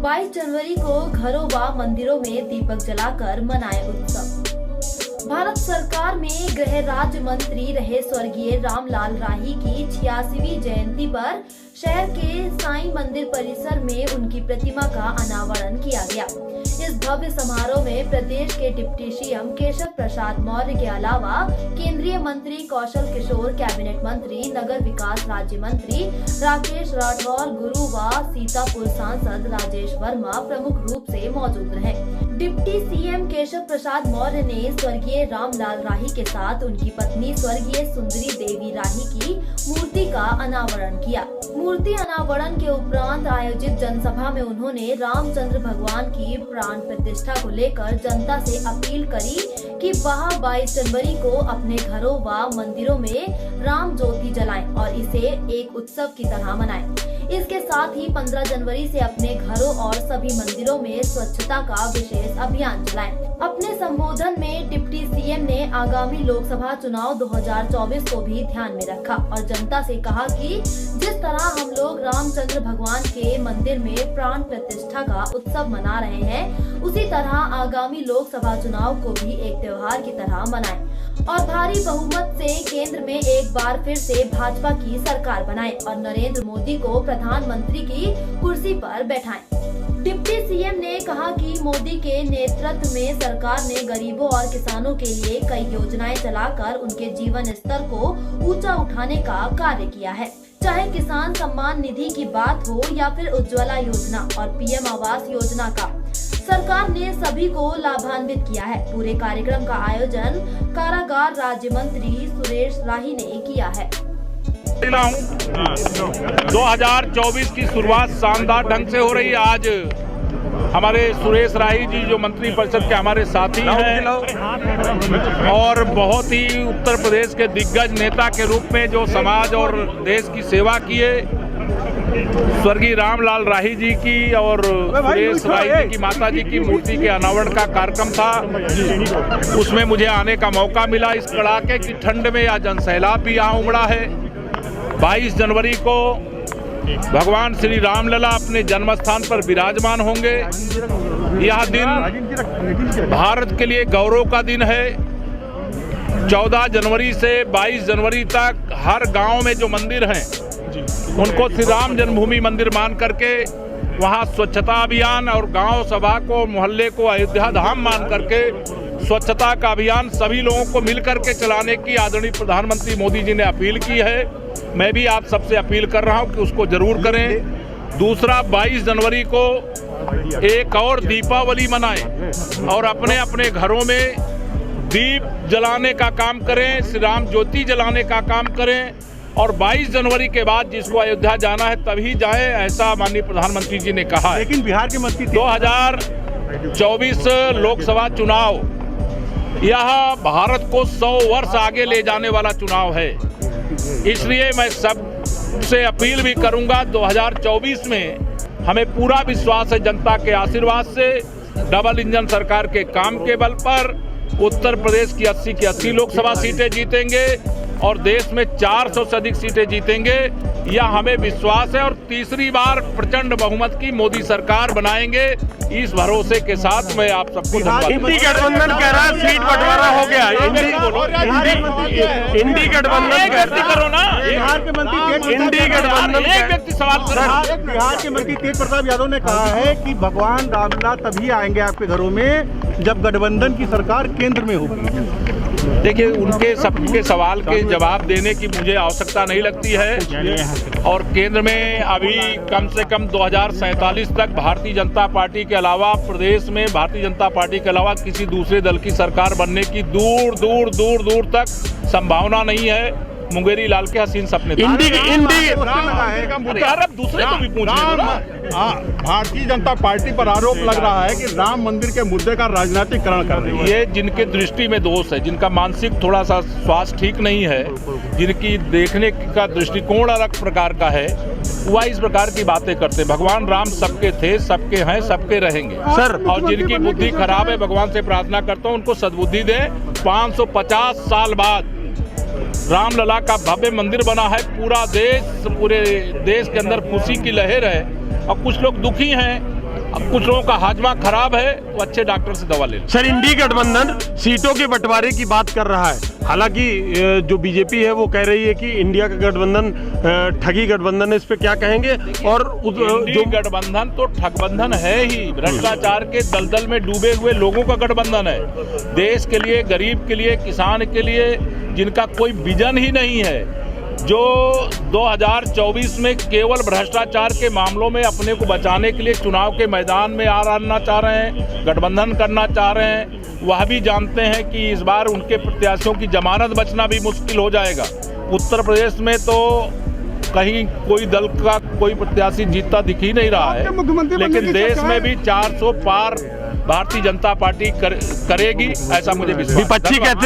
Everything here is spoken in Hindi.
22 जनवरी को घरों व मंदिरों में दीपक जलाकर मनाए उत्सव। भारत सरकार में गृह राज्य मंत्री रहे स्वर्गीय रामलाल राही की 86वीं जयंती पर शहर के साईं मंदिर परिसर में उनकी प्रतिमा का अनावरण किया गया। इस भव्य समारोह में प्रदेश के डिप्टी सीएम केशव प्रसाद मौर्य के अलावा केंद्रीय मंत्री कौशल किशोर, कैबिनेट मंत्री, नगर विकास राज्य मंत्री राकेश राठौर, गुरु व सीतापुर सांसद राजेश वर्मा प्रमुख रूप से मौजूद रहे। डिप्टी सीएम केशव प्रसाद मौर्य ने स्वर्गीय रामलाल राही के साथ उनकी पत्नी स्वर्गीय सुंदरी देवी राही की मूर्ति का अनावरण किया। मूर्ति अनावरण के उपरांत आयोजित जनसभा में उन्होंने रामचंद्र भगवान की प्राण प्रतिष्ठा को लेकर जनता से अपील करी कि वह 22 जनवरी को अपने घरों व मंदिरों में राम ज्योति जलाएं और इसे एक उत्सव की तरह मनाएं। इसके साथ ही 15 जनवरी से अपने घरों और सभी मंदिरों में स्वच्छता का विशेष अभियान चलाएं। अपने संबोधन में डिप्टी सीएम ने आगामी लोकसभा चुनाव 2024 को भी ध्यान में रखा और जनता से कहा कि जिस तरह हम लोग रामचंद्र भगवान के मंदिर में प्राण प्रतिष्ठा का उत्सव मना रहे हैं, उसी तरह आगामी लोकसभा चुनाव को भी एक त्योहार की तरह मनाएं और भारी बहुमत से केंद्र में एक बार फिर से भाजपा की सरकार बनाएं और नरेंद्र मोदी को प्रधानमंत्री की कुर्सी पर बैठाएं। डिप्टी सीएम ने कहा कि मोदी के नेतृत्व में सरकार ने गरीबों और किसानों के लिए कई योजनाएं चलाकर उनके जीवन स्तर को ऊंचा उठाने का कार्य किया है। चाहे किसान सम्मान निधि की बात हो या फिर उज्ज्वला योजना और पीएम आवास योजना का, सरकार ने सभी को लाभान्वित किया है। पूरे कार्यक्रम का आयोजन कारागार राज्य मंत्री सुरेश राही ने किया है। 2024 की शुरुआत शानदार ढंग से हो रही है। आज हमारे सुरेश राही जी जो मंत्री परिषद के हमारे साथी हैं और बहुत ही उत्तर प्रदेश के दिग्गज नेता के रूप में जो समाज और देश की सेवा किए, स्वर्गीय रामलाल राही जी की और सुरेश राही जी की माता जी की मूर्ति के अनावरण का कार्यक्रम था। उसमें मुझे आने का मौका मिला। इस कड़ाके की ठंड में यह जनसैलाब भी यहाँ उमड़ा है। 22 जनवरी को भगवान श्री रामलला अपने जन्म स्थान पर विराजमान होंगे। यह दिन भारत के लिए गौरव का दिन है। 14 जनवरी से 22 जनवरी तक हर गांव में जो मंदिर हैं उनको श्री राम जन्मभूमि मंदिर मान करके वहां स्वच्छता अभियान और गांव सभा को, मोहल्ले को अयोध्या धाम मान करके स्वच्छता का अभियान सभी लोगों को मिलकर के चलाने की आदरणीय प्रधानमंत्री मोदी जी ने अपील की है। मैं भी आप सबसे अपील कर रहा हूं कि उसको जरूर करें। दूसरा, 22 जनवरी को एक और दीपावली मनाएं और अपने अपने घरों में दीप जलाने का काम करें, श्री राम ज्योति जलाने का काम करें और 22 जनवरी के बाद जिसको अयोध्या जाना है तभी जाएं, ऐसा माननीय प्रधानमंत्री जी ने कहा है। लेकिन बिहार के मंत्री 2024 लोकसभा चुनाव यह भारत को 100 वर्ष आगे ले जाने वाला चुनाव है। इसलिए मैं सबसे अपील भी करूंगा, 2024 में हमें पूरा विश्वास है जनता के आशीर्वाद से, डबल इंजन सरकार के काम के बल पर उत्तर प्रदेश की 80 की 80 लोकसभा सीटें जीतेंगे और देश में 400 से अधिक सीटें जीतेंगे। यह हमें विश्वास है और तीसरी बार प्रचंड बहुमत की मोदी सरकार बनाएंगे। इस भरोसे के साथ मैं आप सबको इंडी गठबंधन कह रहा है सीट बंटवारा हो गया। इंडी गठबंधन करो ना, बिहार के मंत्री इंडी गठबंधन एक व्यक्ति सवाल करो। बिहार के मंत्री तेज प्रताप यादव ने कहा है कि भगवान रामलला तभी आएंगे आपके घरों में जब गठबंधन की सरकार केंद्र में होगी। देखिए, उनके सबके सवाल के जवाब देने की मुझे आवश्यकता नहीं लगती है और केंद्र में अभी कम से कम 2047 तक भारतीय जनता पार्टी के अलावा प्रदेश में भारतीय जनता पार्टी के अलावा किसी दूसरे दल की सरकार बनने की दूर दूर तक संभावना नहीं है। मुंगेरी लाल के हसीन सपने दूसरे को भी भारतीय जनता पार्टी पर आरोप लग रहा है कि राम मंदिर के मुद्दे का राजनीतिकरण कर रही है। ये जिनके दृष्टि में दोष है, जिनका मानसिक थोड़ा सा स्वास्थ्य ठीक नहीं है, जिनकी देखने का दृष्टिकोण अलग प्रकार का है, वह इस प्रकार की बातें करते। भगवान राम सबके थे, सबके हैं, सबके रहेंगे सर। और जिनकी बुद्धि खराब है, भगवान से प्रार्थना करता हूँ उनको सद्बुद्धि दे। 550 साल बाद रामलला का भव्य मंदिर बना है। पूरे देश के अंदर खुशी की लहर है और कुछ लोग दुखी हैं। कुछ लोगों का हाजमा खराब है तो अच्छे डॉक्टर से दवा ले लें। सर, इंडी गठबंधन सीटों के बंटवारे की बात कर रहा है। हालांकि जो बीजेपी है वो कह रही है कि इंडिया का गठबंधन ठगी गठबंधन है। इस पे क्या कहेंगे? और जो गठबंधन तो ठगबंधन है ही, भ्रष्टाचार के दलदल में डूबे हुए लोगों का गठबंधन है। देश के लिए, गरीब के लिए, किसान के लिए, जिनका कोई विजन ही नहीं है, जो 2024 में केवल भ्रष्टाचार के मामलों में अपने को बचाने के लिए चुनाव के मैदान में आना चाह रहे हैं, गठबंधन करना चाह रहे हैं, वह भी जानते हैं कि इस बार उनके प्रत्याशियों की जमानत बचना भी मुश्किल हो जाएगा। उत्तर प्रदेश में तो कहीं कोई दल का कोई प्रत्याशी जीतता दिख ही नहीं रहा है, लेकिन देश में भी 400 पार भारतीय जनता पार्टी करेगी, ऐसा मुझे विश्वास है। विपक्षी कहते